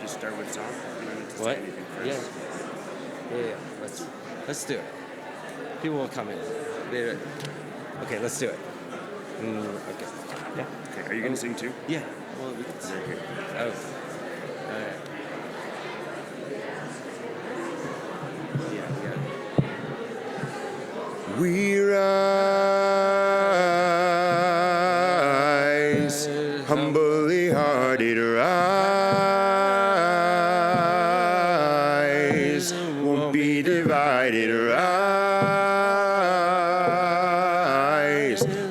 just start with song? You don't need to What? say anything first. Yeah. Let's do it. People will come in. Okay, let's do it. Okay. Yeah. Okay, are you going to sing too? Yeah. Well, we can sing. Okay. Oh. All right. Yeah. We rise, humbly hearted rise, won't be divided rise,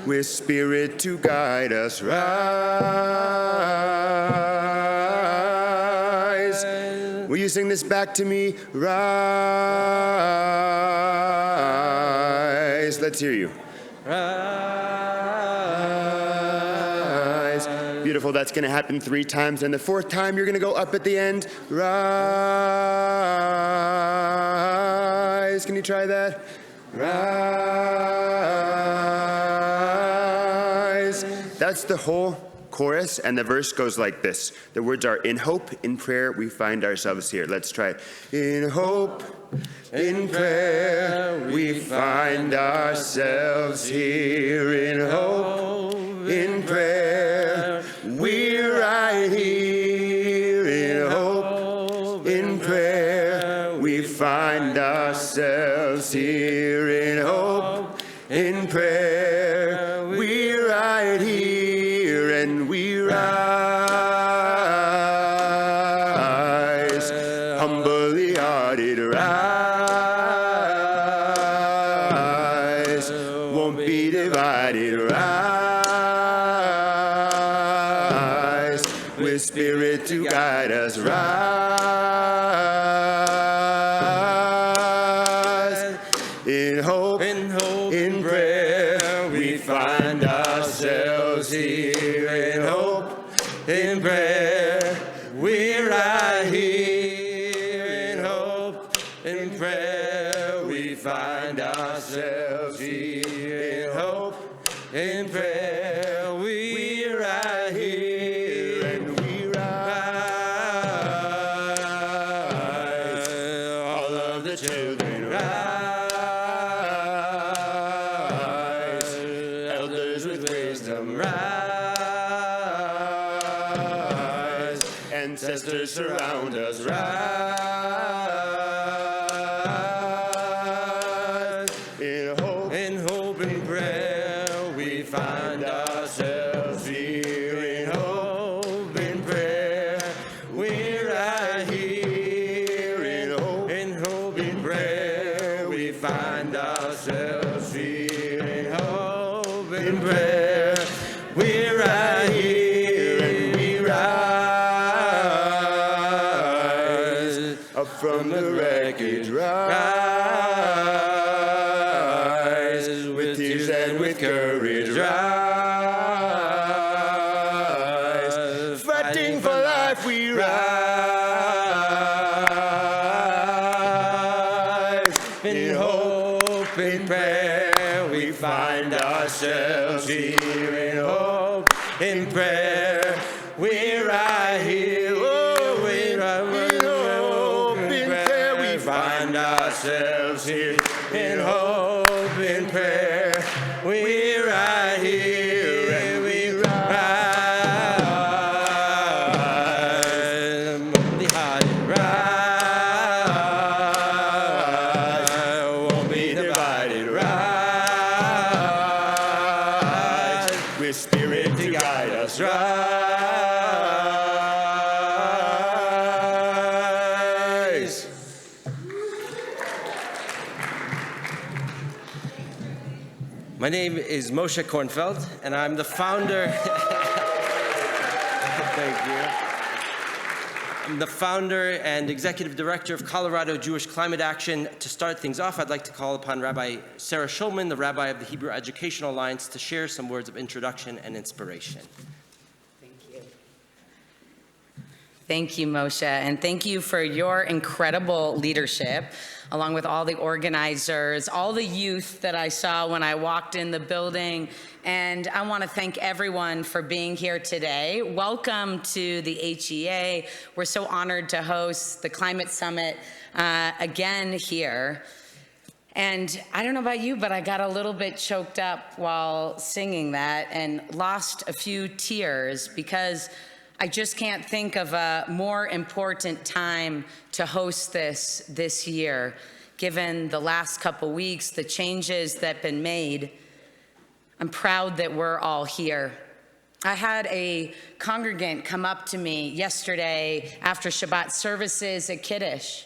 with spirit to guide us rise. Will you sing this back to me? Rise. Let's hear you. Rise. Beautiful. That's going to happen 3 times. And the 4th time, you're going to go up at the end. Rise. Can you try that? Rise. That's the whole chorus, and the verse goes like this. The words are, in hope, in prayer, we find ourselves here. Let's try it. In hope, in prayer, we find ourselves here. In hope, in prayer, we're right here. In hope, in prayer, we find ourselves here. In hope, in prayer, we're right here, and we rise, humbly hearted rise, won't be divided rise, with spirit to guide us rise. In hope, in prayer, we find ourselves here. In hope, in prayer, we're right here. In hope, in prayer, we find ourselves here. In hope, in prayer, we're right here. And we rise, all of the children rise, elders with wisdom rise, ancestors surround us rise. In hope, in prayer, we find ourselves here. In hope, in prayer, we're right here. In hope, in prayer, we find ourselves here. In hope, in prayer, we're right here, and we rise up from the wreckage, rise with tears and with courage, rise fighting for life, we rise. In hope, in prayer, we find ourselves here. In hope, in prayer, we're right here. Oh, we're right here. In hope, in prayer, we find ourselves here. In hope, in prayer, we're right here, and we rise, the high rise, won't be divided, rise, with spirit to guide us, rise. My name is Moshe Kornfeld, and I'm the founder. Thank you. I'm the founder and executive director of Colorado Jewish Climate Action. To start things off, I'd like to call upon Rabbi Sarah Shulman, the rabbi of the Hebrew Educational Alliance, to share some words of introduction and inspiration. Thank you. Thank you, Moshe, and thank you for your incredible leadership, along with all the organizers, all the youth that I saw when I walked in the building, and I want to thank everyone for being here today. Welcome to the HEA. We're so honored to host the Climate Summit again here. And I don't know about you, but I got a little bit choked up while singing that and lost a few tears because I just can't think of a more important time to host this year, given the last couple weeks, the changes that have been made. I'm proud that we're all here. I had a congregant come up to me yesterday after Shabbat services at Kiddush,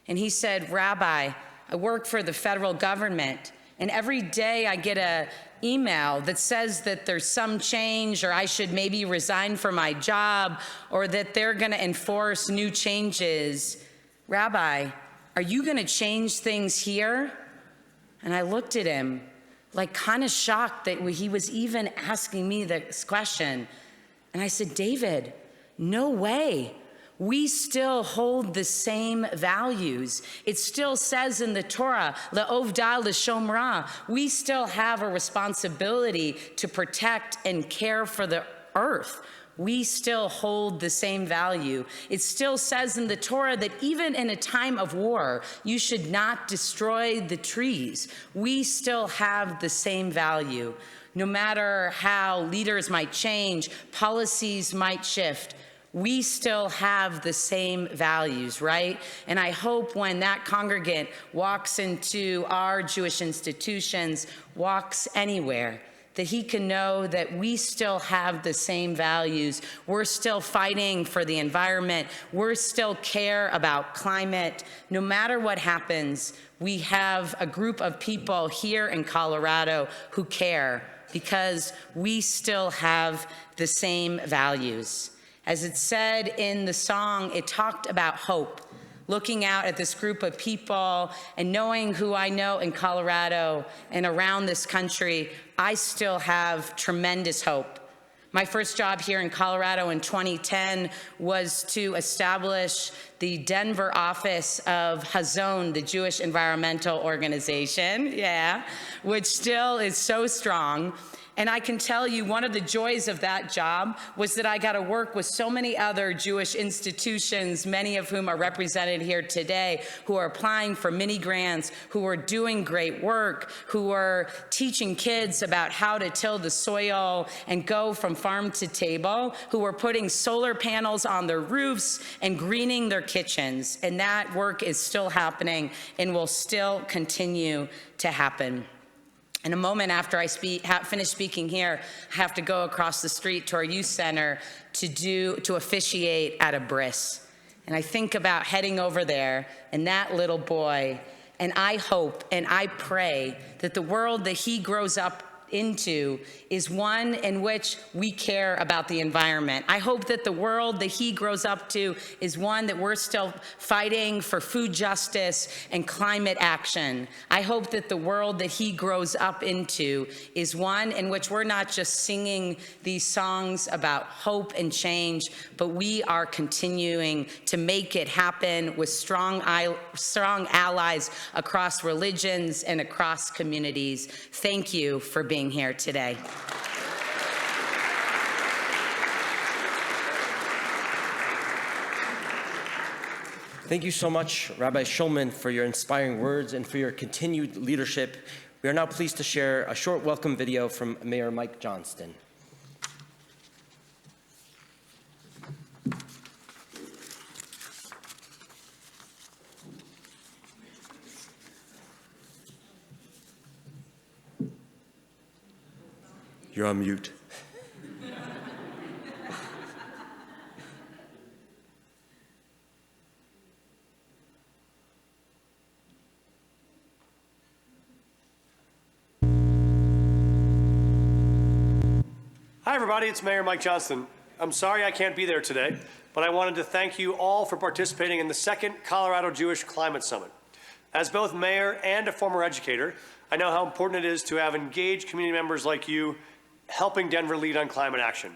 and he said, "Rabbi, I work for the federal government, and every day I get an email that says that there's some change or I should maybe resign from my job or that they're going to enforce new changes. Rabbi, are you going to change things here?" And I looked at him like kind of shocked that he was even asking me this question. And I said, "David, no way. We still hold the same values. It still says in the Torah, le'ovda l'shomra, we still have a responsibility to protect and care for the earth. We still hold the same value. It still says in the Torah that even in a time of war, you should not destroy the trees. We still have the same value. No matter how leaders might change, policies might shift, we still have the same values, right? And I hope when that congregant walks into our Jewish institutions, walks anywhere, that he can know that we still have the same values. We're still fighting for the environment. We're still care about climate. No matter what happens, we have a group of people here in Colorado who care because we still have the same values. As it said in the song, it talked about hope. Looking out at this group of people and knowing who I know in Colorado and around this country, I still have tremendous hope. My first job here in Colorado in 2010 was to establish the Denver office of Hazon, the Jewish Environmental Organization, which still is so strong. And I can tell you one of the joys of that job was that I got to work with so many other Jewish institutions, many of whom are represented here today, who are applying for mini grants, who are doing great work, who are teaching kids about how to till the soil and go from farm to table, who are putting solar panels on their roofs and greening their kitchens. And that work is still happening and will still continue to happen. In a moment after I finish speaking here, I have to go across the street to our youth center to officiate at a bris. And I think about heading over there and that little boy, and I hope and I pray that the world that he grows up into is one in which we care about the environment. I hope that the world that he grows up to is one that we're still fighting for food justice and climate action. I hope that the world that he grows up into is one in which we're not just singing these songs about hope and change, but we are continuing to make it happen with strong allies across religions and across communities. Thank you for being here today. Thank you so much, Rabbi Shulman, for your inspiring words and for your continued leadership. We are now pleased to share a short welcome video from Mayor Mike Johnston. You're on mute. Hi everybody, it's Mayor Mike Johnston. I'm sorry I can't be there today, but I wanted to thank you all for participating in the second Colorado Jewish Climate Summit. As both mayor and a former educator, I know how important it is to have engaged community members like you helping Denver lead on climate action.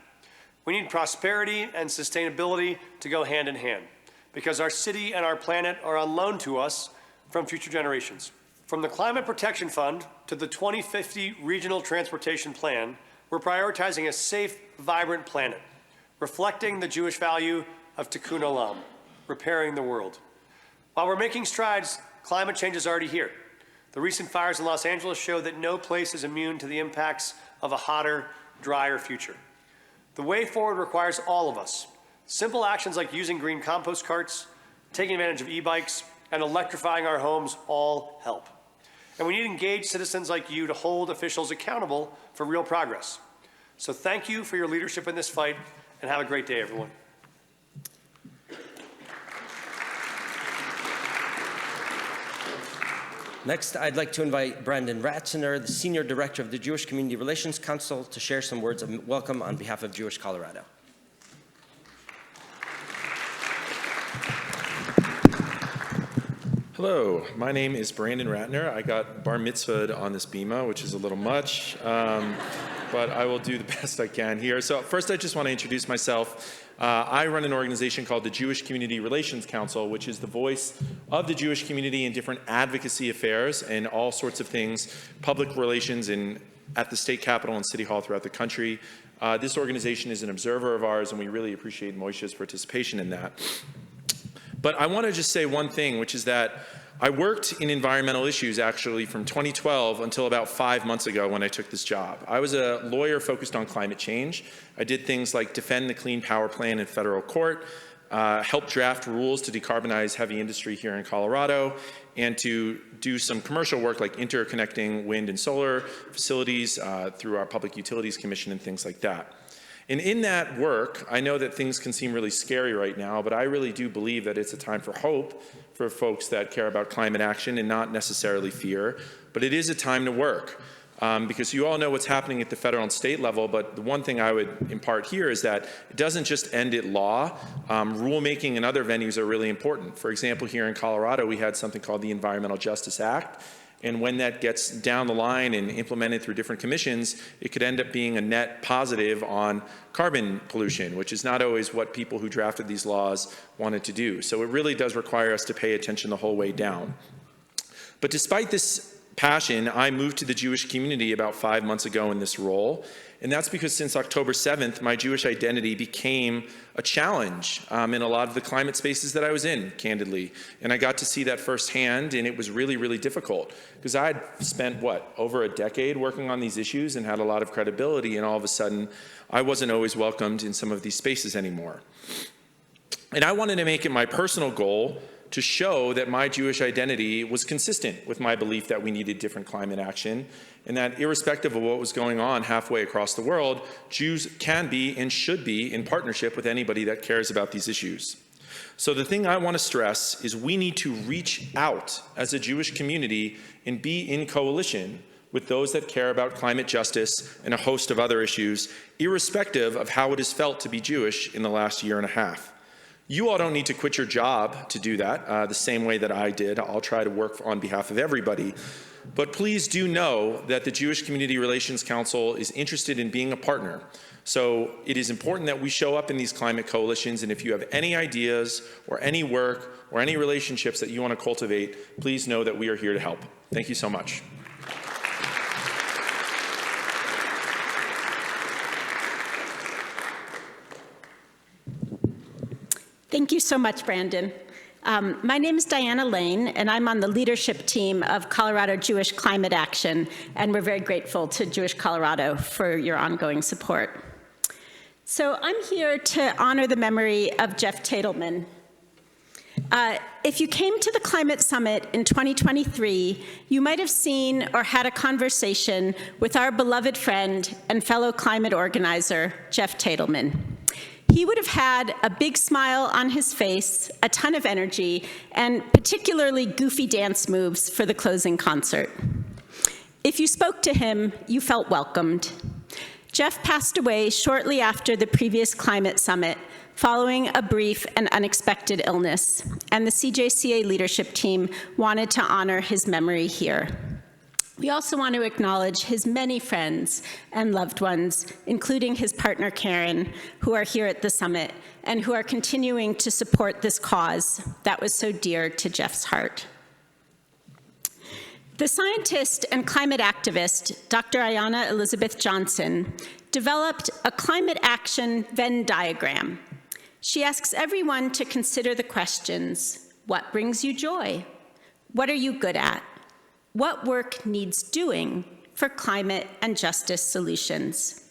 We need prosperity and sustainability to go hand in hand, because our city and our planet are on loan to us from future generations. From the Climate Protection Fund to the 2050 Regional Transportation Plan, we're prioritizing a safe, vibrant planet, reflecting the Jewish value of tikkun olam, repairing the world. While we're making strides, climate change is already here. The recent fires in Los Angeles show that no place is immune to the impacts of a hotter, drier future. The way forward requires all of us. Simple actions like using green compost carts, taking advantage of e-bikes, and electrifying our homes all help. And we need engaged citizens like you to hold officials accountable for real progress. So thank you for your leadership in this fight, and have a great day, everyone. Next, I'd like to invite Brandon Rattiner, the Senior Director of the Jewish Community Relations Council, to share some words of welcome on behalf of Jewish Colorado. Hello, my name is Brandon Rattiner. I got bar mitzvahed on this bima, which is a little much, but I will do the best I can here. So first, I just want to introduce myself. I run an organization called the Jewish Community Relations Council, which is the voice of the Jewish community in different advocacy affairs and all sorts of things, public relations at the state capitol and city hall throughout the country. This organization is an observer of ours, and we really appreciate Moshe's participation in that. But I want to just say one thing, which is that I worked in environmental issues actually from 2012 until about 5 months ago when I took this job. I was a lawyer focused on climate change. I did things like defend the Clean Power Plan in federal court, help draft rules to decarbonize heavy industry here in Colorado, and to do some commercial work like interconnecting wind and solar facilities through our Public Utilities Commission and things like that. And in that work, I know that things can seem really scary right now, but I really do believe that it's a time for hope for folks that care about climate action and not necessarily fear. But it is a time to work because you all know what's happening at the federal and state level. But the one thing I would impart here is that it doesn't just end at law. Rulemaking and other venues are really important. For example, here in Colorado, we had something called the Environmental Justice Act. And when that gets down the line and implemented through different commissions, it could end up being a net positive on carbon pollution, which is not always what people who drafted these laws wanted to do. So it really does require us to pay attention the whole way down. But despite this passion, I moved to the Jewish community about 5 months ago in this role. And that's because since October 7th, my Jewish identity became a challenge in a lot of the climate spaces that I was in, candidly. And I got to see that firsthand, and it was really, really difficult. Because I had spent, over a decade working on these issues and had a lot of credibility, and all of a sudden, I wasn't always welcomed in some of these spaces anymore. And I wanted to make it my personal goal to show that my Jewish identity was consistent with my belief that we needed different climate action, and that irrespective of what was going on halfway across the world, Jews can be and should be in partnership with anybody that cares about these issues. So the thing I want to stress is we need to reach out as a Jewish community and be in coalition with those that care about climate justice and a host of other issues, irrespective of how it is felt to be Jewish in the last year and a half. You all don't need to quit your job to do that, the same way that I did. I'll try to work on behalf of everybody. But please do know that the Jewish Community Relations Council is interested in being a partner. So it is important that we show up in these climate coalitions, and if you have any ideas or any work or any relationships that you want to cultivate, please know that we are here to help. Thank you so much. Thank you so much, Brandon. My name is Diana Lane, and I'm on the leadership team of Colorado Jewish Climate Action, and we're very grateful to Jewish Colorado for your ongoing support. So I'm here to honor the memory of Jeff Tatelman. If you came to the Climate Summit in 2023, you might have seen or had a conversation with our beloved friend and fellow climate organizer, Jeff Tatelman. He would have had a big smile on his face, a ton of energy, and particularly goofy dance moves for the closing concert. If you spoke to him, you felt welcomed. Jeff passed away shortly after the previous climate summit, following a brief and unexpected illness, and the CJCA leadership team wanted to honor his memory here. We also want to acknowledge his many friends and loved ones, including his partner Karen, who are here at the summit and who are continuing to support this cause that was so dear to Jeff's heart. The scientist and climate activist, Dr. Ayanna Elizabeth Johnson, developed a climate action Venn diagram. She asks everyone to consider the questions: what brings you joy? What are you good at? What work needs doing for climate and justice solutions?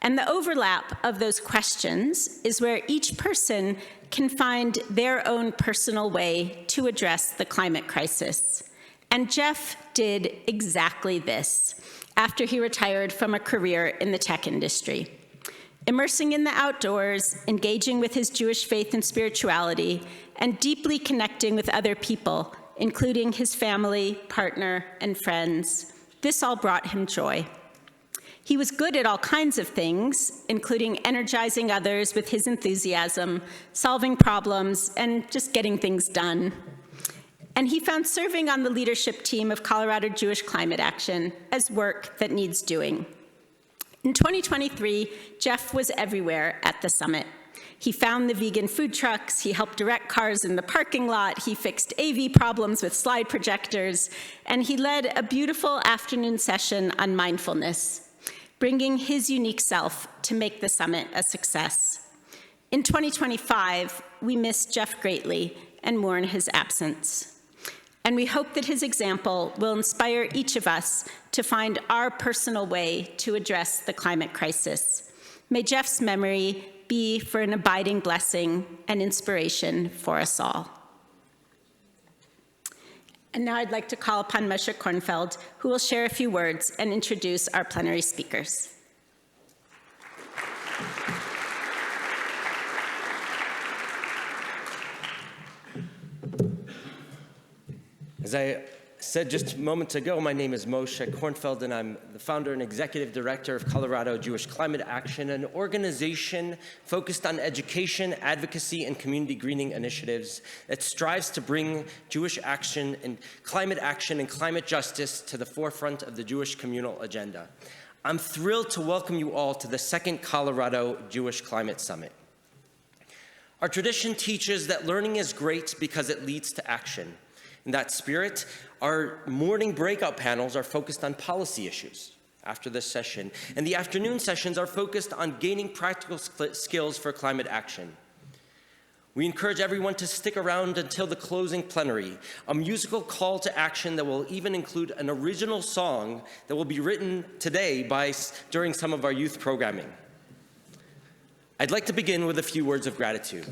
And the overlap of those questions is where each person can find their own personal way to address the climate crisis. And Jeff did exactly this after he retired from a career in the tech industry. Immersing in the outdoors, engaging with his Jewish faith and spirituality, and deeply connecting with other people, including his family, partner, and friends. This all brought him joy. He was good at all kinds of things, including energizing others with his enthusiasm, solving problems, and just getting things done. And he found serving on the leadership team of Colorado Jewish Climate Action as work that needs doing. In 2023, Jeff was everywhere at the summit. He found the vegan food trucks, he helped direct cars in the parking lot, he fixed AV problems with slide projectors, and he led a beautiful afternoon session on mindfulness, bringing his unique self to make the summit a success. In 2025, we miss Jeff greatly and mourn his absence. And we hope that his example will inspire each of us to find our personal way to address the climate crisis. May Jeff's memory be for an abiding blessing and inspiration for us all. And now I'd like to call upon Moshe Kornfeld, who will share a few words and introduce our plenary speakers. As I said just moments ago, my name is Moshe Kornfeld, and I'm the founder and executive director of Colorado Jewish Climate Action, an organization focused on education, advocacy, and community greening initiatives that strives to bring Jewish action and climate justice to the forefront of the Jewish communal agenda. I'm thrilled to welcome you all to the second Colorado Jewish Climate Summit. Our tradition teaches that learning is great because it leads to action. In that spirit, our morning breakout panels are focused on policy issues after this session, and the afternoon sessions are focused on gaining practical skills for climate action. We encourage everyone to stick around until the closing plenary, a musical call to action that will even include an original song that will be written today during some of our youth programming. I'd like to begin with a few words of gratitude.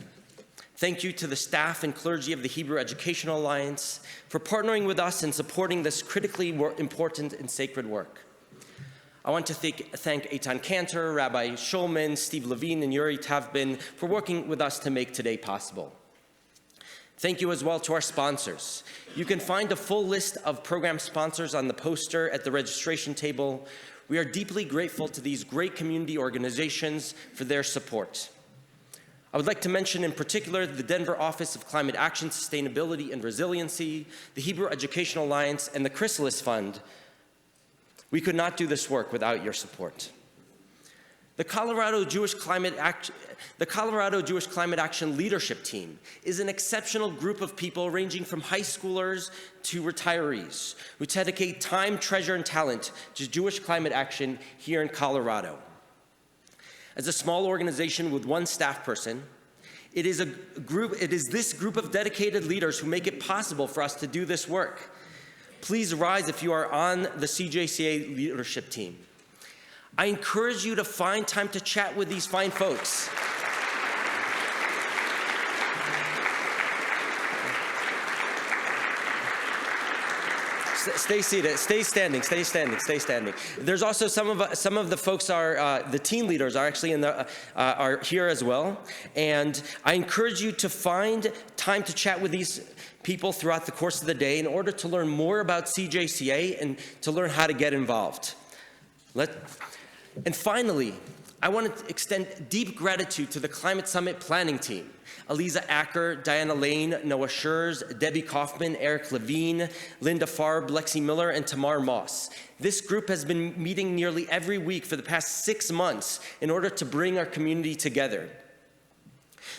Thank you to the staff and clergy of the Hebrew Educational Alliance for partnering with us and supporting this critically important and sacred work. I want to thank Eitan Cantor, Rabbi Shulman, Steve Levine, and Yuri Tavbin for working with us to make today possible. Thank you as well to our sponsors. You can find a full list of program sponsors on the poster at the registration table. We are deeply grateful to these great community organizations for their support. I would like to mention in particular the Denver Office of Climate Action, Sustainability, and Resiliency, the Hebrew Educational Alliance, and the Chrysalis Fund. We could not do this work without your support. The Colorado Jewish Climate Action Leadership Team is an exceptional group of people ranging from high schoolers to retirees who dedicate time, treasure, and talent to Jewish climate action here in Colorado. As a small organization with one staff person, it is this group of dedicated leaders who make it possible for us to do this work. Please rise if you are on the CJCA leadership team. I encourage you to find time to chat with these fine folks. Stay seated, stay standing, stay standing, stay standing. There's also some of the folks the team leaders are actually are here as well. And I encourage you to find time to chat with these people throughout the course of the day in order to learn more about CJCA and to learn how to get involved. And finally, I want to extend deep gratitude to the Climate Summit planning team. Aliza Acker, Diana Lane, Noah Shurz, Debbie Kaufman, Eric Levine, Linda Farb, Lexie Miller, and Tamar Moss. This group has been meeting nearly every week for the past 6 months in order to bring our community together.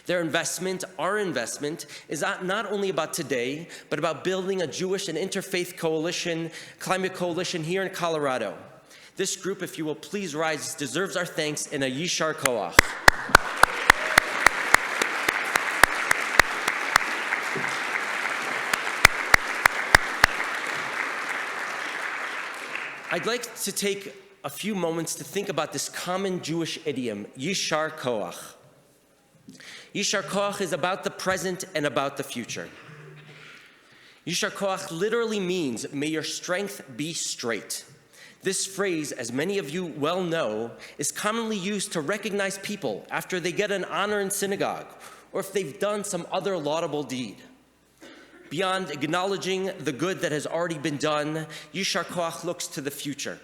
Their investment, our investment, is not only about today, but about building a Jewish and interfaith coalition, climate coalition here in Colorado. This group, if you will please rise, deserves our thanks and a Yishar Koach. I'd like to take a few moments to think about this common Jewish idiom, Yishar Koach. Yishar Koach is about the present and about the future. Yishar Koach literally means, may your strength be straight. This phrase, as many of you well know, is commonly used to recognize people after they get an honor in synagogue or if they've done some other laudable deed. Beyond acknowledging the good that has already been done, Yishar Koach looks to the future.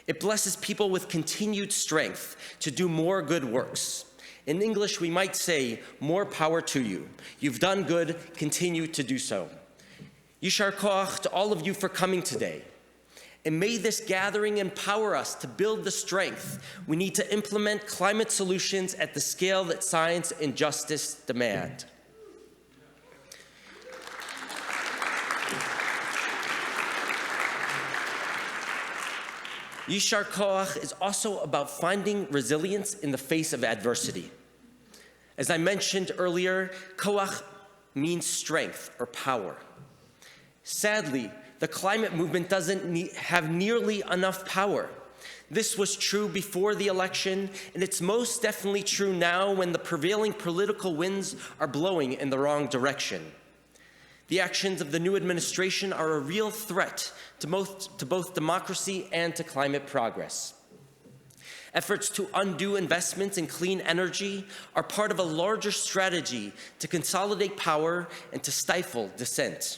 It blesses people with continued strength to do more good works. In English, we might say, more power to you. You've done good, continue to do so. Yishar Koach to all of you for coming today. And may this gathering empower us to build the strength we need to implement climate solutions at the scale that science and justice demand. Yishar Koach is also about finding resilience in the face of adversity. As I mentioned earlier, Koach means strength or power. Sadly, the climate movement doesn't have nearly enough power. This was true before the election, and it's most definitely true now when the prevailing political winds are blowing in the wrong direction. The actions of the new administration are a real threat to both democracy and to climate progress. Efforts to undo investments in clean energy are part of a larger strategy to consolidate power and to stifle dissent.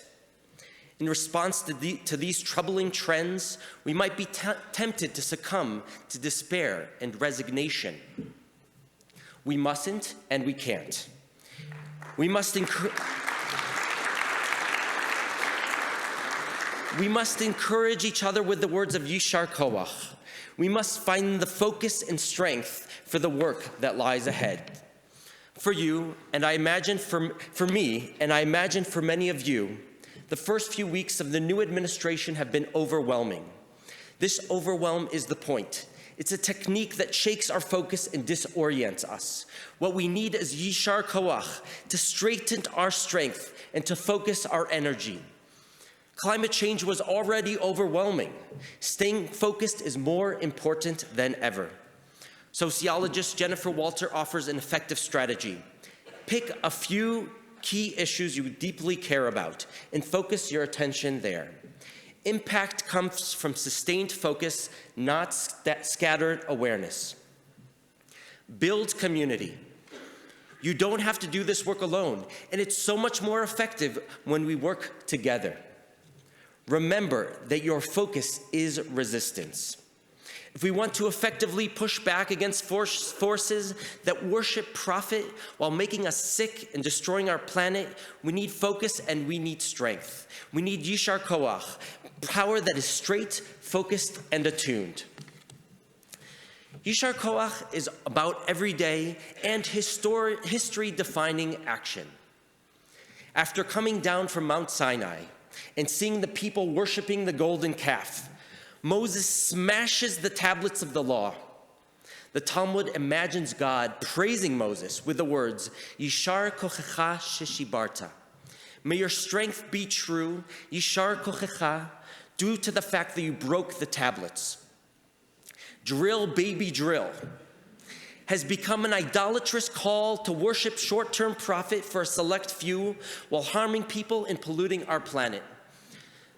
In response to these troubling trends, we might be tempted to succumb to despair and resignation. We mustn't and we can't. We must encourage each other with the words of Yishar Koach. We must find the focus and strength for the work that lies ahead. For you, and I imagine for me, and I imagine for many of you, the first few weeks of the new administration have been overwhelming. This overwhelm is the point. It's a technique that shakes our focus and disorients us. What we need is Yishar Koach, to straighten our strength and to focus our energy. Climate change was already overwhelming. Staying focused is more important than ever. Sociologist Jennifer Walter offers an effective strategy. Pick a few key issues you deeply care about and focus your attention there. Impact comes from sustained focus, not scattered awareness. Build community. You don't have to do this work alone, and it's so much more effective when we work together. Remember that your focus is resistance. If we want to effectively push back against forces that worship profit while making us sick and destroying our planet, we need focus and we need strength. We need Yishar Koach, power that is straight, focused, and attuned. Yishar Koach is about everyday and history-defining action. After coming down from Mount Sinai and seeing the people worshiping the golden calf, Moses smashes the tablets of the law. The Talmud imagines God praising Moses with the words, Yishar kochecha sheshibarta. May your strength be true, Yishar kochecha, due to the fact that you broke the tablets. Drill, baby, drill has become an idolatrous call to worship short-term profit for a select few while harming people and polluting our planet.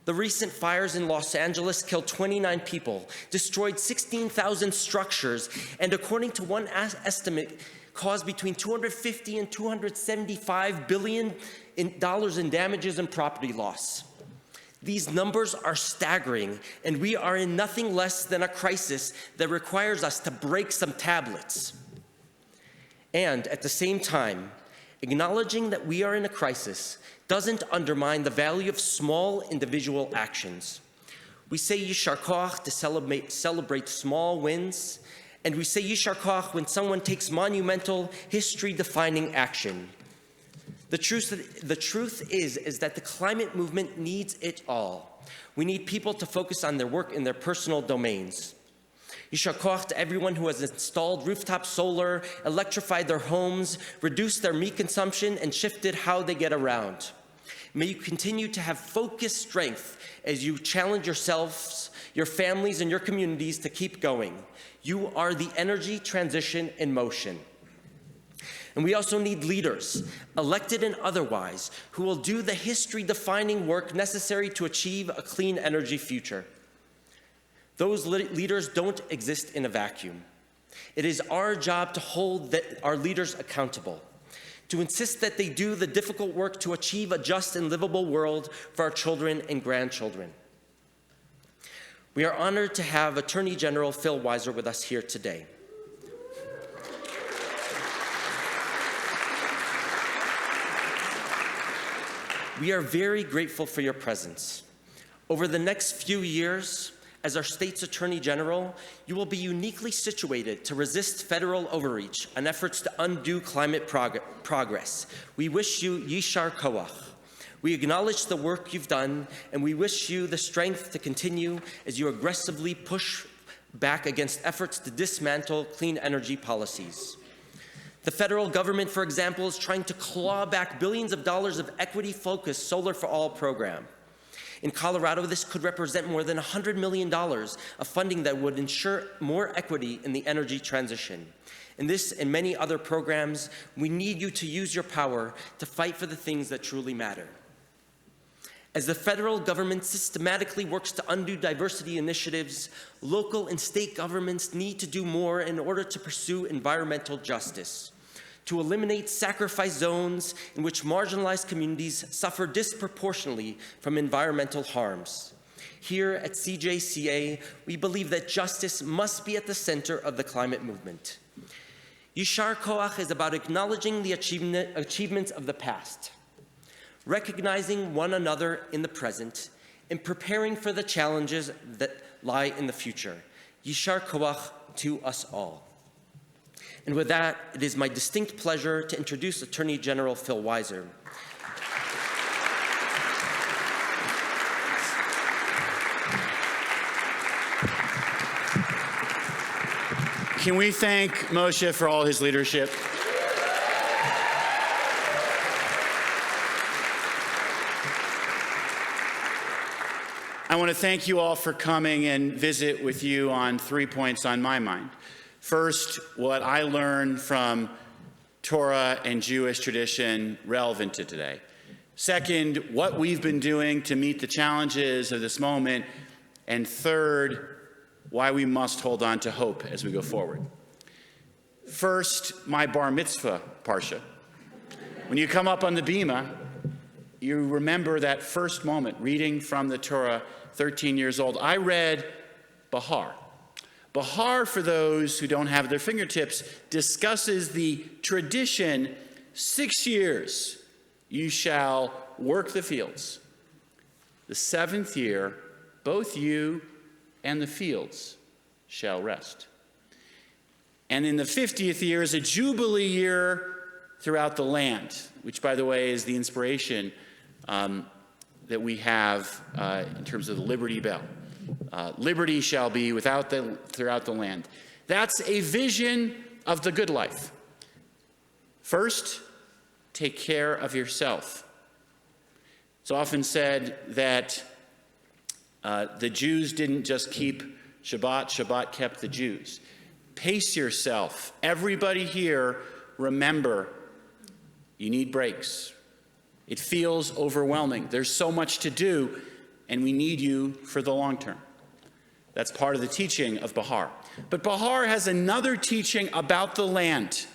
The recent fires in Los Angeles killed 29 people, destroyed 16,000 structures, and according to one estimate, caused between $250 and $275 billion in damages and property loss. These numbers are staggering, and we are in nothing less than a crisis that requires us to break some tablets. And at the same time, acknowledging that we are in a crisis doesn't undermine the value of small individual actions. We say Yishar Koach to celebrate small wins, and we say Yishar Koach when someone takes monumental, history-defining action. The truth is that the climate movement needs it all. We need people to focus on their work in their personal domains. Yishar Koach to everyone who has installed rooftop solar, electrified their homes, reduced their meat consumption, and shifted how they get around. May you continue to have focused strength as you challenge yourselves, your families, and your communities to keep going. You are the energy transition in motion. And we also need leaders, elected and otherwise, who will do the history-defining work necessary to achieve a clean energy future. Those leaders don't exist in a vacuum. It is our job to hold our leaders accountable, to insist that they do the difficult work to achieve a just and livable world for our children and grandchildren. We are honored to have Attorney General Phil Weiser with us here today. We are very grateful for your presence. Over the next few years, as our state's Attorney General, you will be uniquely situated to resist federal overreach and efforts to undo climate progress. We wish you Yishar Koach. We acknowledge the work you've done, and we wish you the strength to continue as you aggressively push back against efforts to dismantle clean energy policies. The federal government, for example, is trying to claw back billions of dollars of equity-focused Solar for All program. In Colorado, this could represent more than $100 million of funding that would ensure more equity in the energy transition. In this and many other programs, we need you to use your power to fight for the things that truly matter. As the federal government systematically works to undo diversity initiatives, local and state governments need to do more in order to pursue environmental justice, to eliminate sacrifice zones in which marginalized communities suffer disproportionately from environmental harms. Here at CJCA, we believe that justice must be at the center of the climate movement. Yishar Koach is about acknowledging the achievements of the past, recognizing one another in the present, and preparing for the challenges that lie in the future. Yishar Koach to us all. And with that, it is my distinct pleasure to introduce Attorney General Phil Weiser. Can we thank Moshe for all his leadership? I want to thank you all for coming and visit with you on 3 points on my mind. First, what I learned from Torah and Jewish tradition relevant to today. Second, what we've been doing to meet the challenges of this moment. And third, why we must hold on to hope as we go forward. First, my bar mitzvah parsha. When you come up on the bima, you remember that first moment, reading from the Torah, 13 years old. I read Bahar. Bahar, for those who don't have their fingertips, discusses the tradition, 6 years you shall work the fields. The 7th year, both you and the fields shall rest. And in the 50th year is a jubilee year throughout the land, which, by the way, is the inspiration that we have in terms of the Liberty Bell. Liberty shall be throughout the land. That's a vision of the good life. First, take care of yourself. It's often said that the Jews didn't just keep Shabbat, Shabbat kept the Jews. Pace yourself. Everybody here, remember, you need breaks. It feels overwhelming. There's so much to do, and we need you for the long term. That's part of the teaching of Bahar. But Bahar has another teaching about the land,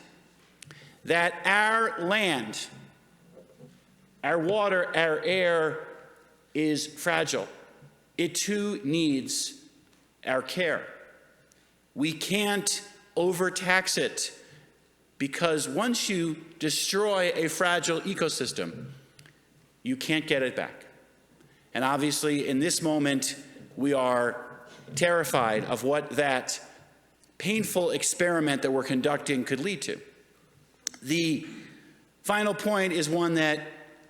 that our land, our water, our air, is fragile. It too needs our care. We can't overtax it, because once you destroy a fragile ecosystem, you can't get it back. And obviously, in this moment, we are terrified of what that painful experiment that we're conducting could lead to. The final point is one that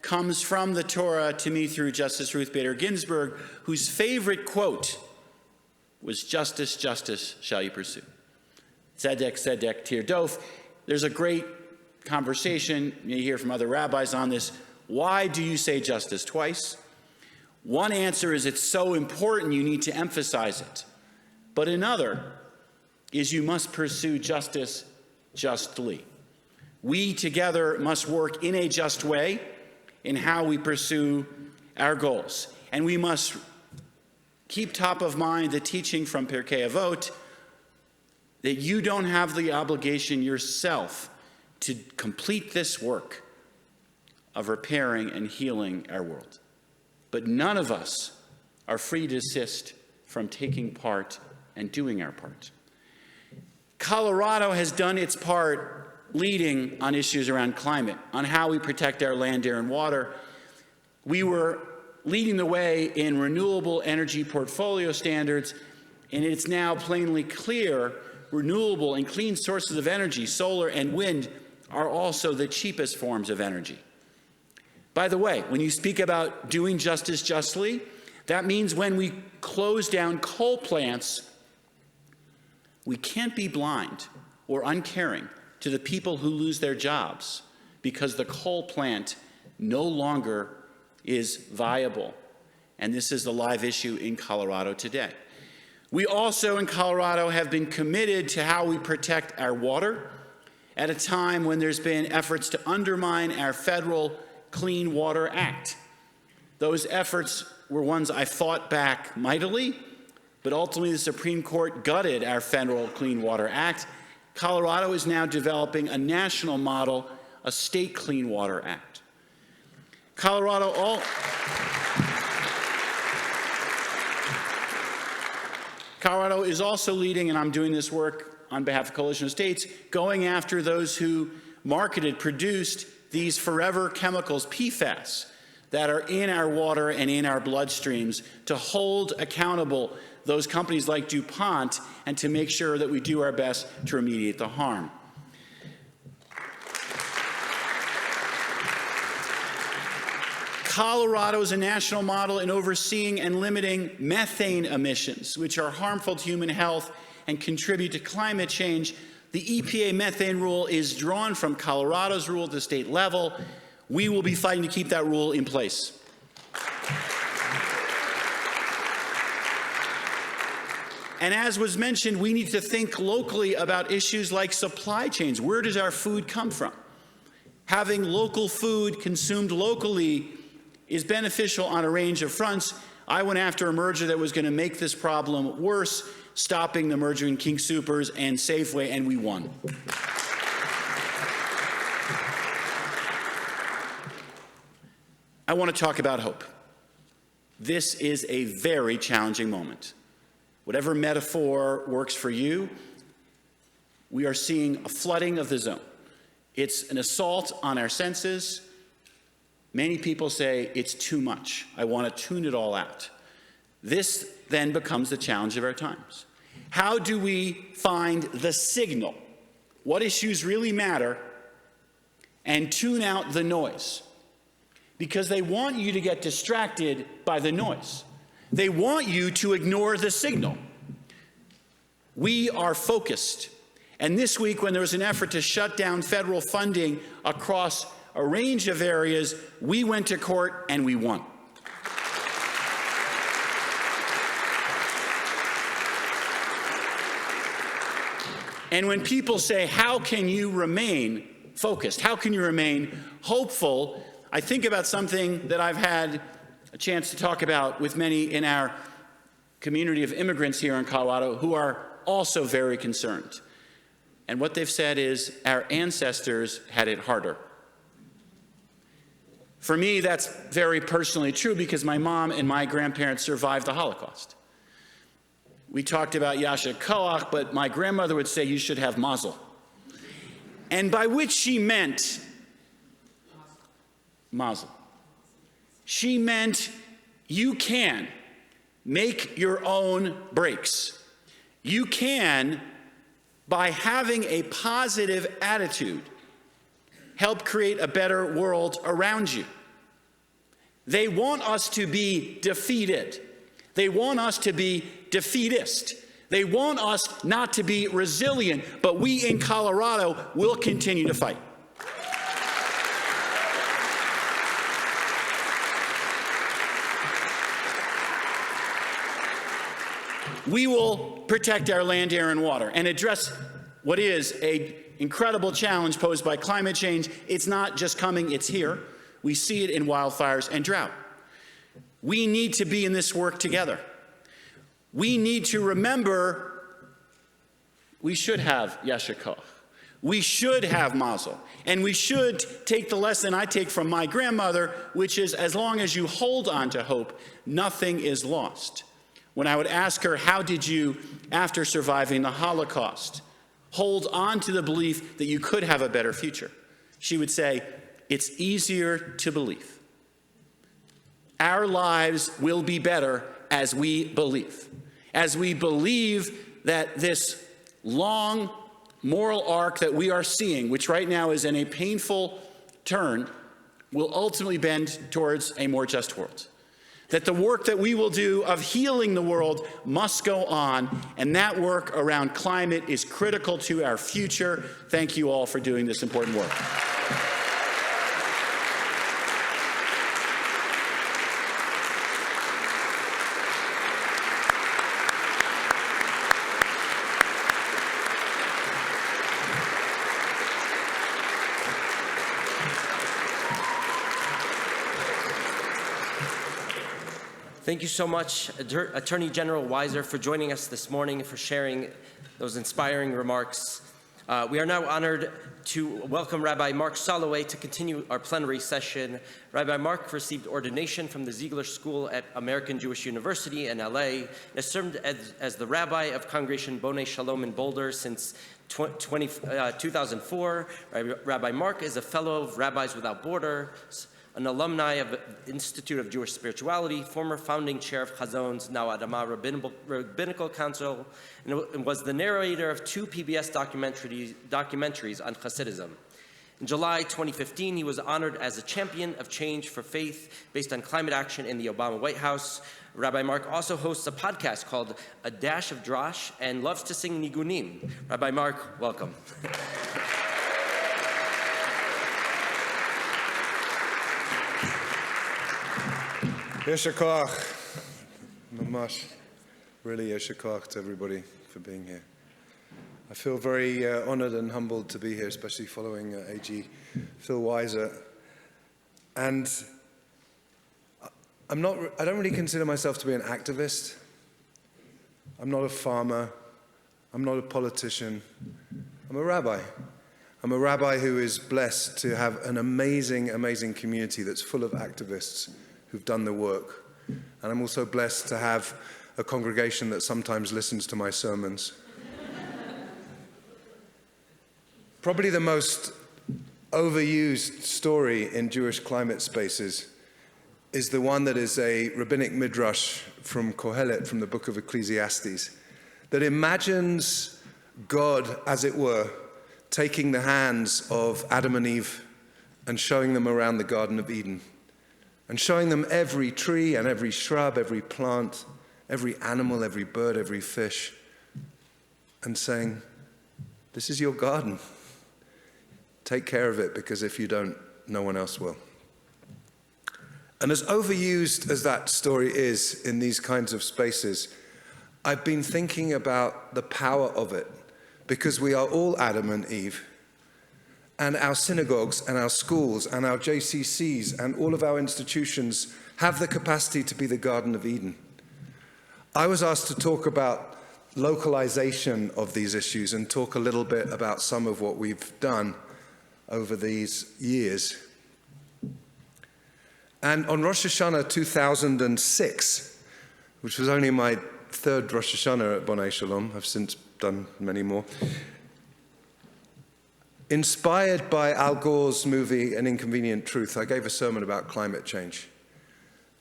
comes from the Torah to me through Justice Ruth Bader Ginsburg, whose favorite quote was, "Justice, justice shall you pursue." Tzedek, tzedek, tirdof. There's a great conversation you hear from other rabbis on this. Why do you say justice twice? One answer is it's so important you need to emphasize it. But another is you must pursue justice justly. We together must work in a just way in how we pursue our goals. And we must keep top of mind the teaching from Pirkei Avot that you don't have the obligation yourself to complete this work of repairing and healing our world. But none of us are free to desist from taking part and doing our part. Colorado has done its part leading on issues around climate, on how we protect our land, air, and water. We were leading the way in renewable energy portfolio standards, and it's now plainly clear renewable and clean sources of energy, solar and wind, are also the cheapest forms of energy. By the way, when you speak about doing justice justly, that means when we close down coal plants, we can't be blind or uncaring to the people who lose their jobs because the coal plant no longer is viable. And this is the live issue in Colorado today. We also in Colorado have been committed to how we protect our water at a time when there's been efforts to undermine our federal Clean Water Act. Those efforts were ones I fought back mightily, but ultimately the Supreme Court gutted our federal Clean Water Act. Colorado is now developing a national model, a state Clean Water Act. Colorado is also leading, and I'm doing this work on behalf of Coalition of States, going after those who produced these forever chemicals, PFAS, that are in our water and in our bloodstreams, to hold accountable those companies like DuPont and to make sure that we do our best to remediate the harm. Colorado is a national model in overseeing and limiting methane emissions, which are harmful to human health and contribute to climate change. The EPA methane rule is drawn from Colorado's rule at the state level. We will be fighting to keep that rule in place. And as was mentioned, we need to think locally about issues like supply chains. Where does our food come from? Having local food consumed locally is beneficial on a range of fronts. I went after a merger that was going to make this problem worse, stopping the merger in King Soopers and Safeway, and we won. I want to talk about hope. This is a very challenging moment. Whatever metaphor works for you, we are seeing a flooding of the zone. It's an assault on our senses. Many people say it's too much. I want to tune it all out. This then becomes the challenge of our times. How do we find the signal? What issues really matter? And tune out the noise? Because they want you to get distracted by the noise. They want you to ignore the signal. We are focused. And this week, when there was an effort to shut down federal funding across a range of areas, we went to court and we won. And when people say, how can you remain focused? How can you remain hopeful? I think about something that I've had a chance to talk about with many in our community of immigrants here in Colorado who are also very concerned. And what they've said is, our ancestors had it harder. For me, that's very personally true because my mom and my grandparents survived the Holocaust. We talked about Yasha Koach, but my grandmother would say you should have mazel. And by which she meant mazel. She meant you can make your own breaks. You can, by having a positive attitude, help create a better world around you. They want us to be defeated. They want us to be defeatist. They want us not to be resilient, but we in Colorado will continue to fight. We will protect our land, air, and water and address what is an incredible challenge posed by climate change. It's not just coming, it's here. We see it in wildfires and drought. We need to be in this work together. We need to remember we should have Yasha Koach. We should have mazel. And we should take the lesson I take from my grandmother, which is as long as you hold on to hope, nothing is lost. When I would ask her, how did you, after surviving the Holocaust, hold on to the belief that you could have a better future? She would say, it's easier to believe. Our lives will be better as we believe. As we believe that this long moral arc that we are seeing, which right now is in a painful turn, will ultimately bend towards a more just world. That the work that we will do of healing the world must go on, and that work around climate is critical to our future. Thank you all for doing this important work. Thank you so much, Attorney General Weiser, for joining us this morning and for sharing those inspiring remarks. We are now honored to welcome Rabbi Marc Soloway to continue our plenary session. Rabbi Marc received ordination from the Ziegler School at American Jewish University in LA and has served as the rabbi of Congregation Bonai Shalom in Boulder since 2004. Rabbi Marc is a fellow of Rabbis Without Borders, an alumni of the Institute of Jewish Spirituality, former founding chair of Chazon's Now Adama Rabbinical Council, and was the narrator of 2 PBS documentaries on Hasidism. In July 2015, he was honored as a champion of change for faith based on climate action in the Obama White House. Rabbi Marc also hosts a podcast called A Dash of Drash and loves to sing nigunim. Rabbi Marc, welcome. Yasher koach, mamash, really yasher koach to everybody for being here. I feel very honored and humbled to be here, especially following AG Phil Weiser. And I don't really consider myself to be an activist. I'm not a farmer. I'm not a politician. I'm a rabbi. I'm a rabbi who is blessed to have an amazing, amazing community that's full of activists who've done the work. And I'm also blessed to have a congregation that sometimes listens to my sermons. Probably the most overused story in Jewish climate spaces is the one that is a rabbinic midrash from Kohelet, from the book of Ecclesiastes, that imagines God, as it were, taking the hands of Adam and Eve and showing them around the Garden of Eden, and showing them every tree and every shrub, every plant, every animal, every bird, every fish, and saying, this is your garden. Take care of it, because if you don't, no one else will. And as overused as that story is in these kinds of spaces, I've been thinking about the power of it, because we are all Adam and Eve. And our synagogues and our schools and our JCCs and all of our institutions have the capacity to be the Garden of Eden. I was asked to talk about localization of these issues and talk a little bit about some of what we've done over these years. And on Rosh Hashanah 2006, which was only my third Rosh Hashanah at Bonai Shalom, I've since done many more, inspired by Al Gore's movie An Inconvenient Truth, I gave a sermon about climate change.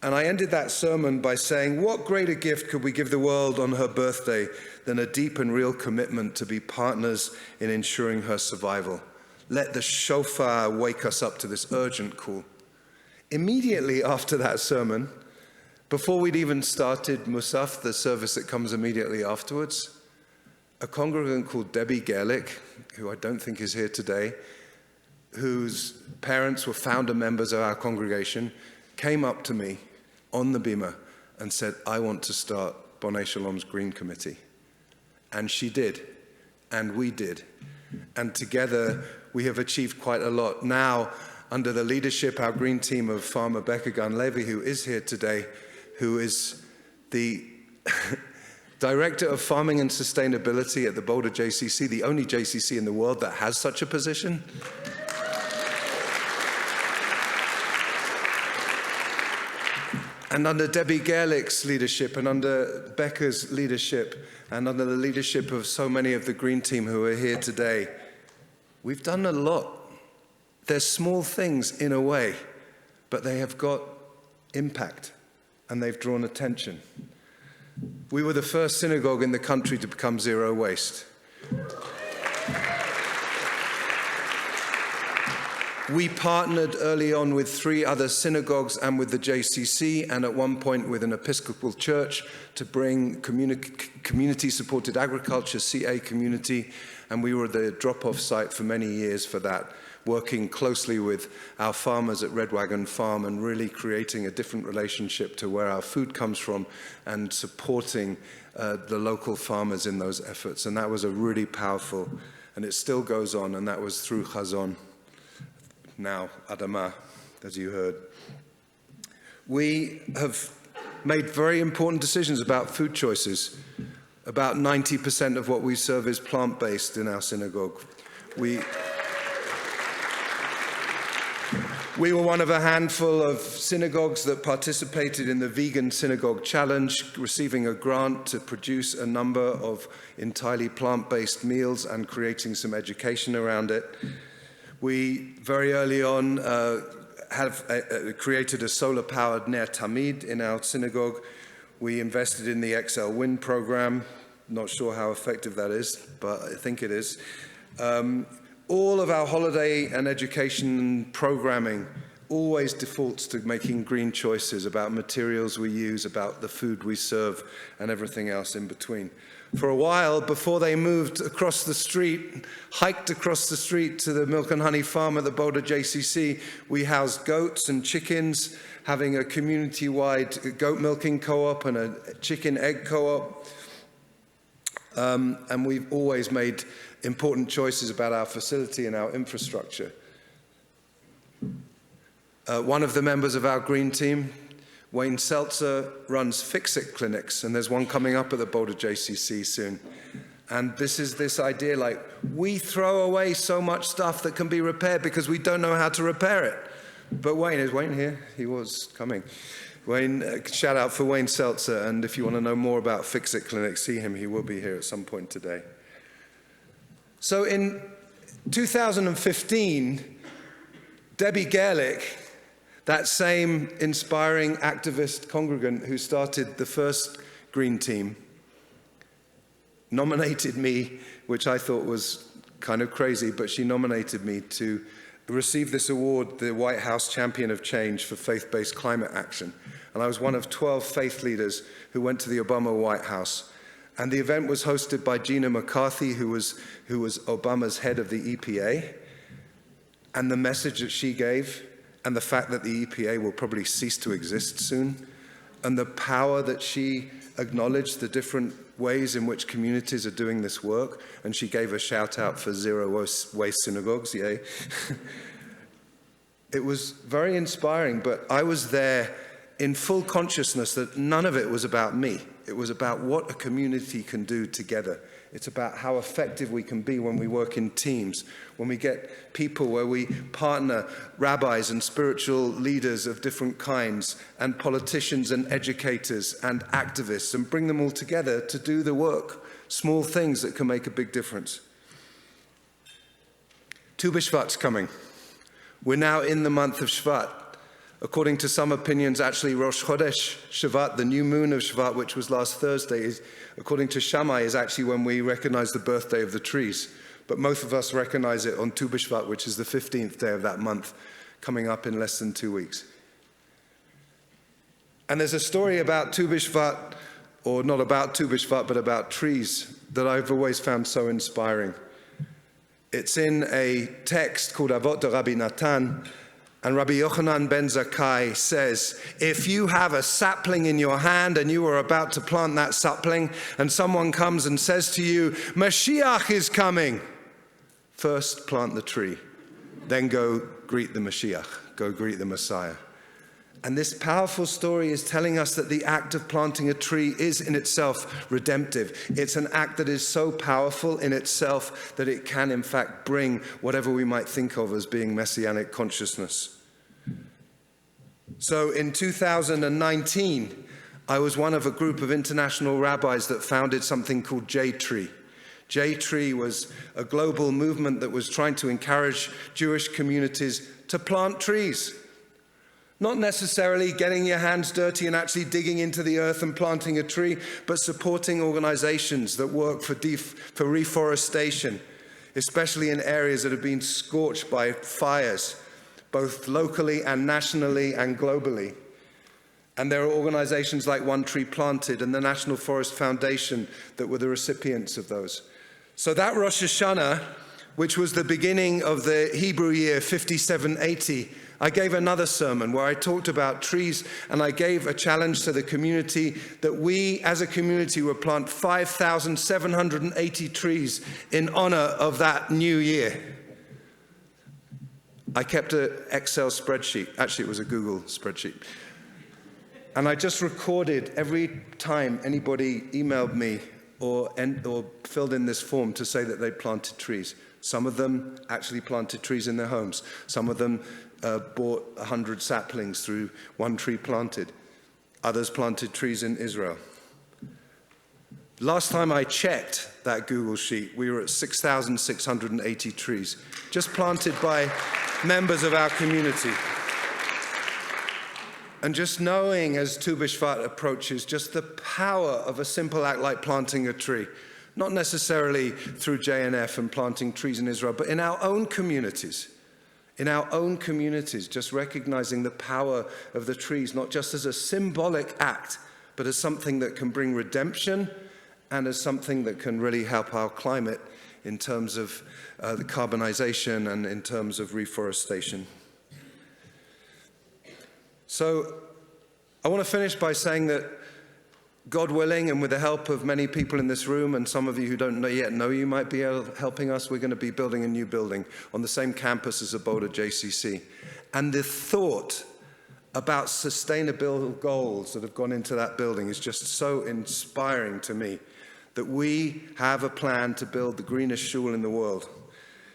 And I ended that sermon by saying, what greater gift could we give the world on her birthday than a deep and real commitment to be partners in ensuring her survival? Let the shofar wake us up to this urgent call. Immediately after that sermon, before we'd even started Musaf, the service that comes immediately afterwards, a congregant called Debbie Gerlich, who I don't think is here today, whose parents were founder members of our congregation, came up to me on the bima and said, I want to start Bonai Shalom's Green Committee. And she did, and we did. And together we have achieved quite a lot. Now, under the leadership, our green team of Farmer Becca Gunn-Levy, who is here today, who is the Director of Farming and Sustainability at the Boulder JCC, the only JCC in the world that has such a position. And under Debbie Gerlich's leadership, and under Becca's leadership, and under the leadership of so many of the Green Team who are here today, we've done a lot. They're small things in a way, but they have got impact, and they've drawn attention. We were the first synagogue in the country to become zero waste. We partnered early on with 3 other synagogues and with the JCC, and at one point with an Episcopal church, to bring community-supported agriculture, CA community, and we were the drop-off site for many years for that, working closely with our farmers at Red Wagon Farm and really creating a different relationship to where our food comes from and supporting the local farmers in those efforts. And that was a really powerful, and it still goes on, and that was through Chazon. Now, Adama, as you heard. We have made very important decisions about food choices. About 90% of what we serve is plant-based in our synagogue. We were one of a handful of synagogues that participated in the Vegan Synagogue Challenge, receiving a grant to produce a number of entirely plant-based meals and creating some education around it. We, very early on, have created a solar-powered Ner Tamid in our synagogue. We invested in the XL Wind program. Not sure how effective that is, but I think it is. All of our holiday and education programming always defaults to making green choices about materials we use, about the food we serve, and everything else in between. For a while, before they moved across the street, hiked across the street to the milk and honey farm at the Boulder JCC, we housed goats and chickens, having a community-wide goat milking co-op and a chicken egg co-op. And we've always made important choices about our facility and our infrastructure. One of the members of our green team, Wayne Seltzer, runs Fix-It clinics, and there's one coming up at the Boulder JCC soon. And this is this idea, like, we throw away so much stuff that can be repaired because we don't know how to repair it. But Wayne, is Wayne here? He was coming. Wayne, shout out for Wayne Seltzer, and if you want to know more about Fix-It clinics, see him. He will be here at some point today. So in 2015, Debbie Gerlich, that same inspiring activist congregant who started the first Green Team, nominated me, which I thought was kind of crazy, but she nominated me to receive this award, the White House Champion of Change for Faith-Based Climate Action. And I was one of 12 faith leaders who went to the Obama White House. And the event was hosted by Gina McCarthy, who was Obama's head of the EPA. And the message that she gave, and the fact that the EPA will probably cease to exist soon, and the power that she acknowledged the different ways in which communities are doing this work, and she gave a shout out for zero waste synagogues, yay. It was very inspiring, but I was there in full consciousness that none of it was about me. It was about what a community can do together It's about how effective we can be when we work in teams, when we get people where we partner rabbis and spiritual leaders of different kinds and politicians and educators and activists and bring them all together to do the work, small things that can make a big difference. Tu B'Shvat's coming. We're now in the month of Shvat. According to some opinions, actually Rosh Chodesh Shvat, the new moon of Shvat, which was last Thursday, according to Shammai, is actually when we recognize the birthday of the trees. But most of us recognize it on Tu B'Shvat, which is the 15th day of that month, coming up in less than 2 weeks. And there's a story about Tu B'Shvat, or not about Tu B'Shvat, but about trees, that I've always found so inspiring. It's in a text called Avot de Rabbi Natan, and Rabbi Yochanan ben Zakkai says, if you have a sapling in your hand and you are about to plant that sapling, and someone comes and says to you, Mashiach is coming, first plant the tree, then go greet the Mashiach, go greet the Messiah. And this powerful story is telling us that the act of planting a tree is in itself redemptive. It's an act that is so powerful in itself that it can, in fact, bring whatever we might think of as being messianic consciousness. So in 2019, I was one of a group of international rabbis that founded something called J-Tree. J-Tree was a global movement that was trying to encourage Jewish communities to plant trees. Not necessarily getting your hands dirty and actually digging into the earth and planting a tree, but supporting organizations that work for reforestation, especially in areas that have been scorched by fires, both locally and nationally and globally. And there are organizations like One Tree Planted and the National Forest Foundation that were the recipients of those. So that Rosh Hashanah, which was the beginning of the Hebrew year 5780, I gave another sermon where I talked about trees, and I gave a challenge to the community that we as a community would plant 5,780 trees in honor of that new year. I kept an Excel spreadsheet. Actually, it was a Google spreadsheet. And I just recorded every time anybody emailed me or filled in this form to say that they planted trees. Some of them actually planted trees in their homes. Some of them bought 100 saplings through One Tree Planted. Others planted trees in Israel. Last time I checked that Google sheet, we were at 6,680 trees, just planted by members of our community. And just knowing as Tu B'Shvat approaches, just the power of a simple act like planting a tree, not necessarily through JNF and planting trees in Israel, but in our own communities. In our own communities, just recognizing the power of the trees, not just as a symbolic act, but as something that can bring redemption and as something that can really help our climate in terms of the carbonization and in terms of reforestation. So I want to finish by saying that God willing, and with the help of many people in this room, and some of you who don't yet know you might be helping us, we're going to be building a new building on the same campus as the Boulder JCC. And the thought about sustainable goals that have gone into that building is just so inspiring to me, that we have a plan to build the greenest shul in the world.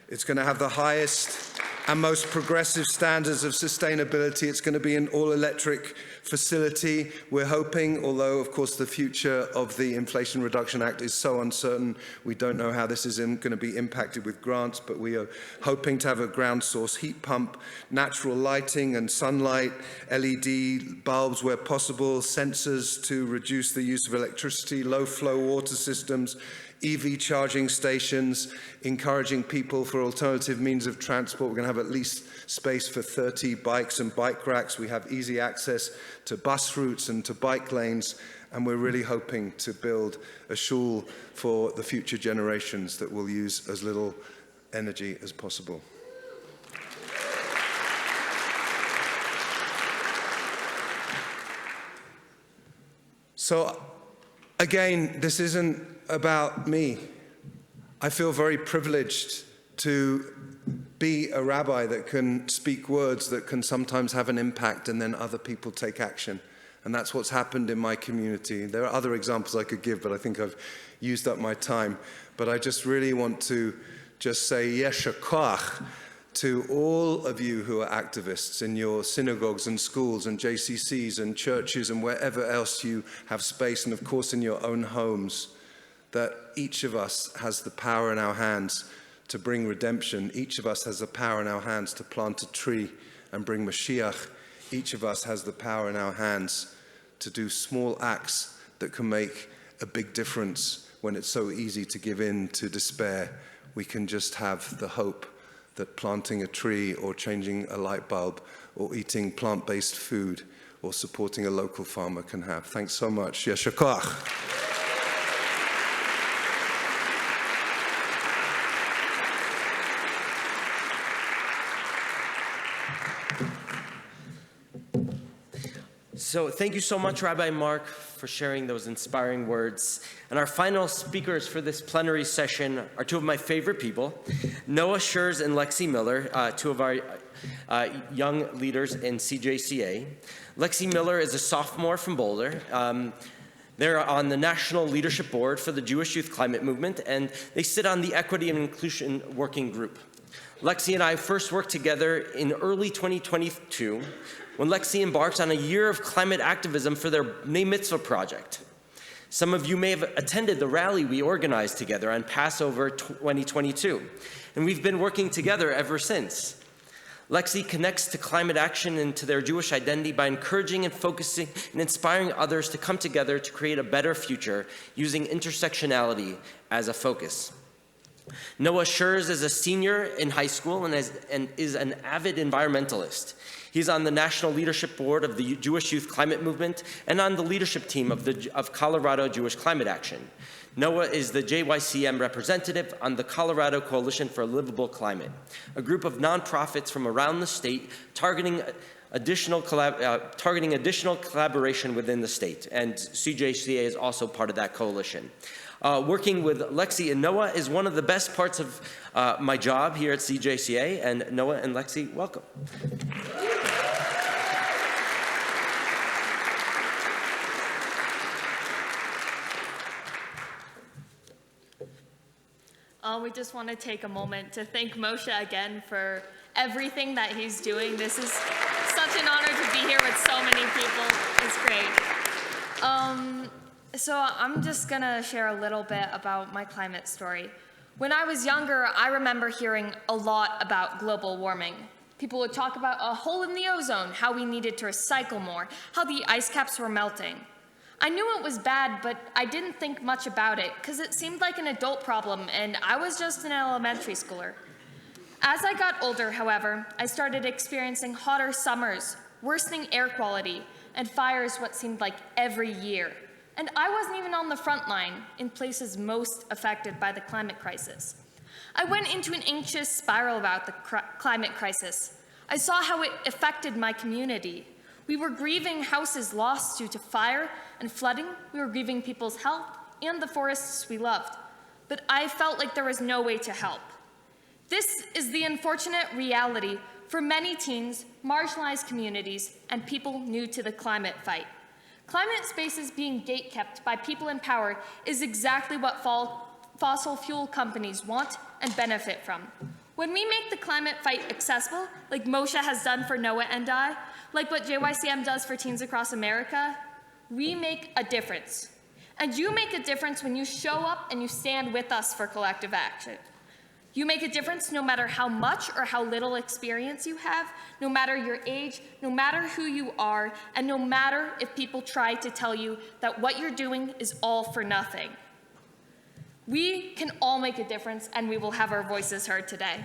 It's going to have the highest and most progressive standards of sustainability. It's going to be an all-electric facility, we're hoping, although, of course, the future of the Inflation Reduction Act is so uncertain. We don't know how this is going to be impacted with grants, but we are hoping to have a ground source heat pump, natural lighting and sunlight, LED bulbs where possible, sensors to reduce the use of electricity, low-flow water systems, EV charging stations, encouraging people for alternative means of transport. We're going to have at least space for 30 bikes and bike racks. We have easy access to bus routes and to bike lanes, and we're really hoping to build a shul for the future generations that will use as little energy as possible. So, again, this isn't about me. I feel very privileged to be a rabbi that can speak words that can sometimes have an impact and then other people take action. And that's what's happened in my community. There are other examples I could give, but I think I've used up my time. But I just really want to just say yesher koach to all of you who are activists in your synagogues and schools and JCCs and churches and wherever else you have space, and of course in your own homes, that each of us has the power in our hands to bring redemption. Each of us has the power in our hands to plant a tree and bring Mashiach. Each of us has the power in our hands to do small acts that can make a big difference when it's so easy to give in to despair. We can just have the hope that planting a tree or changing a light bulb or eating plant-based food or supporting a local farmer can have. Thanks so much. Yesher koach. So thank you so much, Rabbi Marc, for sharing those inspiring words. And our final speakers for this plenary session are two of my favorite people, Noah Shurz and Lexie Miller, two of our young leaders in CJCA. Lexie Miller is a sophomore from Boulder. They're on the National Leadership Board for the Jewish Youth Climate Movement, and they sit on the Equity and Inclusion Working Group. Lexie and I first worked together in early 2022 when Lexie embarked on a year of climate activism for their Bnei Mitzvah project. Some of you may have attended the rally we organized together on Passover 2022, and we've been working together ever since. Lexie connects to climate action and to their Jewish identity by encouraging and focusing and inspiring others to come together to create a better future using intersectionality as a focus. Noah Shurz is a senior in high school and is an avid environmentalist. He's on the National Leadership Board of the Jewish Youth Climate Movement and on the leadership team of Colorado Jewish Climate Action. Noah is the JYCM representative on the Colorado Coalition for a Livable Climate, a group of nonprofits from around the state targeting additional collaboration within the state, and CJCA is also part of that coalition. Working with Lexie and Noah is one of the best parts of my job here at CJCA, and Noah and Lexie, welcome. We just want to take a moment to thank Moshe again for everything that he's doing. This is such an honor to be here with so many people. It's great. So I'm just going to share a little bit about my climate story. When I was younger, I remember hearing a lot about global warming. People would talk about a hole in the ozone, how we needed to recycle more, how the ice caps were melting. I knew it was bad, but I didn't think much about it because it seemed like an adult problem and I was just an elementary schooler. As I got older, however, I started experiencing hotter summers, worsening air quality, and fires what seemed like every year. And I wasn't even on the front line in places most affected by the climate crisis. I went into an anxious spiral about the climate crisis. I saw how it affected my community. We were grieving houses lost due to fire and flooding. We were grieving people's health and the forests we loved. But I felt like there was no way to help. This is the unfortunate reality for many teens, marginalized communities, and people new to the climate fight. Climate spaces being gatekept by people in power is exactly what fossil fuel companies want and benefit from. When we make the climate fight accessible, like Moshe has done for Noah and I, like what JYCM does for teens across America, we make a difference. And you make a difference when you show up and you stand with us for collective action. You make a difference no matter how much or how little experience you have, no matter your age, no matter who you are, and no matter if people try to tell you that what you're doing is all for nothing. We can all make a difference, and we will have our voices heard today.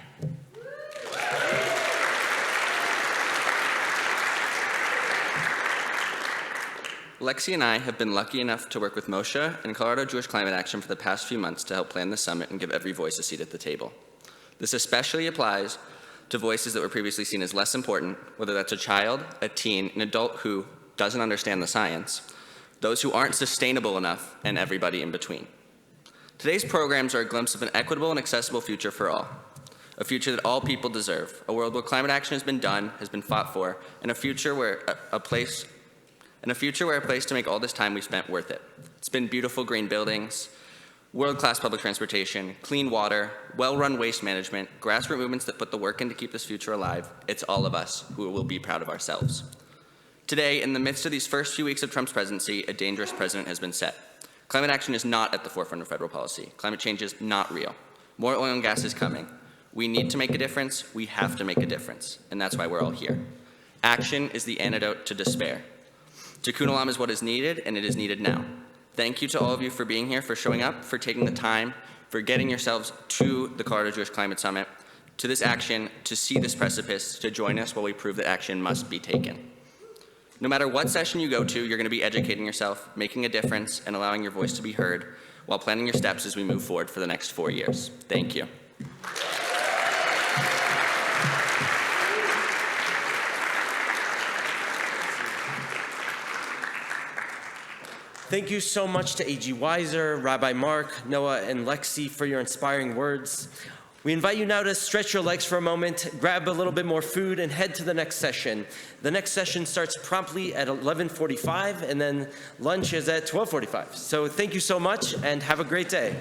Lexie and I have been lucky enough to work with Moshe and Colorado Jewish Climate Action for the past few months to help plan the summit and give every voice a seat at the table. This especially applies to voices that were previously seen as less important, whether that's a child, a teen, an adult who doesn't understand the science, those who aren't sustainable enough, and everybody in between. Today's programs are a glimpse of an equitable and accessible future for all, a future that all people deserve, a world where climate action has been done, has been fought for, and a future where a place and a future where a place to make all this time we spent worth it. It's been beautiful green buildings, world-class public transportation, clean water, well-run waste management, grassroots movements that put the work in to keep this future alive. It's all of us who will be proud of ourselves. Today, in the midst of these first few weeks of Trump's presidency, a dangerous precedent has been set. Climate action is not at the forefront of federal policy. Climate change is not real. More oil and gas is coming. We need to make a difference. We have to make a difference. And that's why we're all here. Action is the antidote to despair. Tikkun Olam is what is needed, and it is needed now. Thank you to all of you for being here, for showing up, for taking the time, for getting yourselves to the Colorado Jewish Climate Summit, to this action, to see this precipice, to join us while we prove that action must be taken. No matter what session you go to, you're going to be educating yourself, making a difference, and allowing your voice to be heard while planning your steps as we move forward for the next 4 years. Thank you. Thank you so much to A.G. Weiser, Rabbi Marc, Noah, and Lexie for your inspiring words. We invite you now to stretch your legs for a moment, grab a little bit more food, and head to the next session. The next session starts promptly at 11:45, and then lunch is at 12:45. So thank you so much, and have a great day.